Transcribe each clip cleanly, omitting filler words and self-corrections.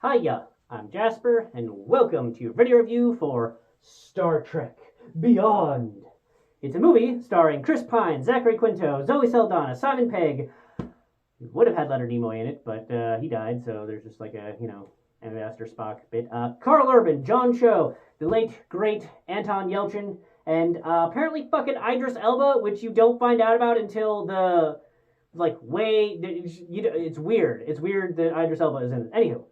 Hiya, I'm Jasper, and welcome to your video review for Star Trek Beyond. It's a movie starring Chris Pine, Zachary Quinto, Zoe Saldana, Simon Pegg. It would have had Leonard Nimoy in it, but he died, so there's just like a, Ambassador Spock bit. Karl Urban, John Cho, the late, great Anton Yelchin, and apparently fucking Idris Elba, which you don't find out about until the it's weird. It's weird that Idris Elba is in it. Anywho,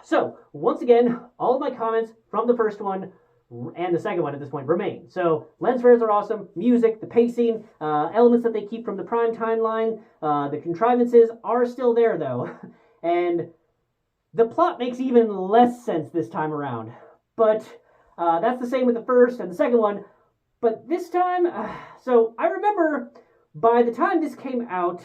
so once again, all of my comments from the first one and the second one at this point remain. So lens flares are awesome, music, the pacing, elements that they keep from the prime timeline, the contrivances are still there though, and the plot makes even less sense this time around. But that's the same with the first and the second one. But this time, so I remember by the time this came out,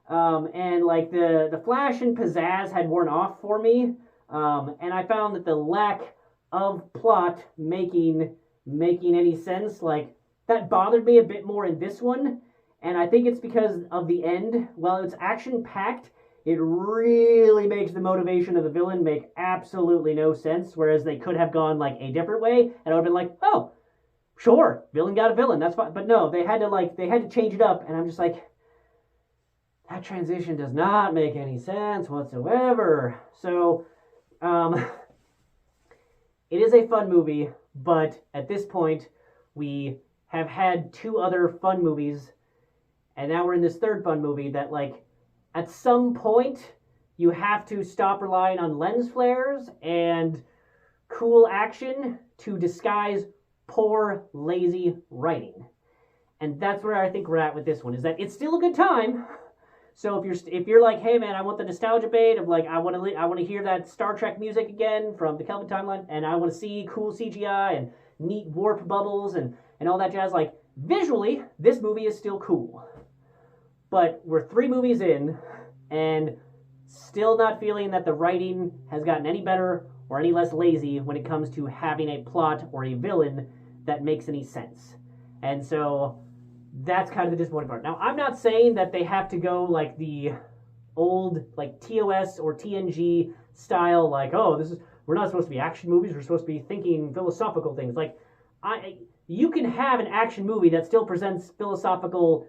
and like the flash and pizzazz had worn off for me, and I found that the lack of plot making any sense, like that bothered me a bit more in this one, and I think it's because of the end. While it's action packed, it really makes the motivation of the villain make absolutely no sense, whereas they could have gone like a different way, and I would have been like, oh, sure, villain got a villain, that's fine. But no, they had to change it up, and I'm just like, that transition does not make any sense whatsoever. So, it is a fun movie, but at this point, we have had two other fun movies, and now we're in this third fun movie that, like, at some point, you have to stop relying on lens flares and cool action to disguise poor, lazy writing. And that's where I think we're at with this one, is that it's still a good time. So if you're like, hey man, I want the nostalgia bait of like, I want to hear that Star Trek music again from the Kelvin timeline, and I want to see cool CGI and neat warp bubbles and all that jazz, like visually, this movie is still cool. But we're 3 movies in, and still not feeling that the writing has gotten any better or any less lazy when it comes to having a plot or a villain that makes any sense. And so that's kind of the disappointing part. Now, I'm not saying that they have to go like the old like TOS or TNG style, like, oh, we're not supposed to be action movies, we're supposed to be thinking philosophical things. Like, you can have an action movie that still presents philosophical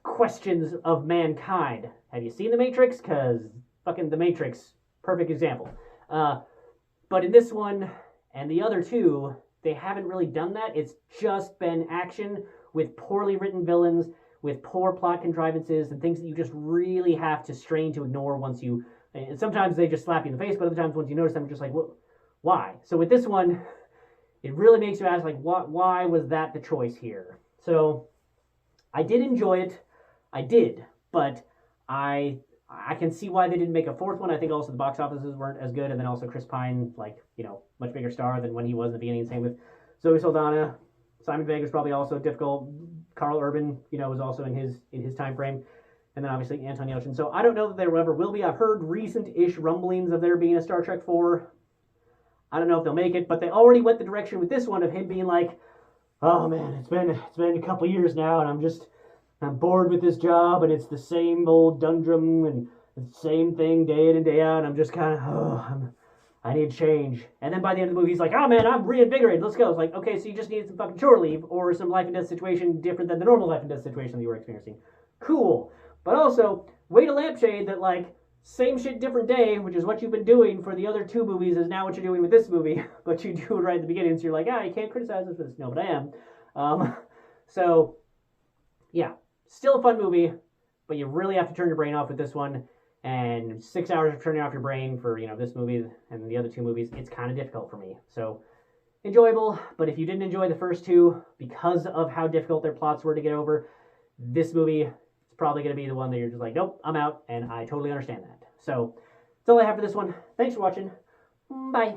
questions of mankind. Have you seen The Matrix? Because fucking The Matrix, perfect example. But in this one and the other two, they haven't really done that. It's just been action with poorly written villains, with poor plot contrivances, and things that you just really have to strain to ignore once you... And sometimes they just slap you in the face, but other times once you notice them, you're just like, what? Why? So with this one, it really makes you ask, like, why was that the choice here? So I did enjoy it. I did, but I can see why they didn't make a fourth one. I think also the box offices weren't as good, and then also Chris Pine, like, much bigger star than when he was in the beginning. Same with Zoe Saldana. Simon Pegg was probably also difficult. Karl Urban, was also in his time frame, and then obviously Anton Yelchin. So I don't know that there ever will be. I've heard recent-ish rumblings of there being a Star Trek 4. I don't know if they'll make it, but they already went the direction with this one of him being like, oh man, it's been a couple years now, and I'm bored with this job, and it's the same old dundrum and the same thing day in and day out. And I'm just kind of, I need change. And then by the end of the movie, he's like, oh man, I'm reinvigorated. Let's go. It's like, okay, so you just needed some fucking shore leave or some life and death situation different than the normal life and death situation that you were experiencing. Cool. But also, wait a lampshade that, like, same shit, different day, which is what you've been doing for the other 2 movies, is now what you're doing with this movie. But you do it right at the beginning, so you're like, you can't criticize us for this. No, but I am. So, yeah. Still a fun movie, but you really have to turn your brain off with this one. And 6 hours of turning off your brain for, this movie and the other 2 movies, it's kind of difficult for me. So, enjoyable, but if you didn't enjoy the first 2 because of how difficult their plots were to get over, this movie is probably going to be the one that you're just like, nope, I'm out, and I totally understand that. So, that's all I have for this one. Thanks for watching. Bye.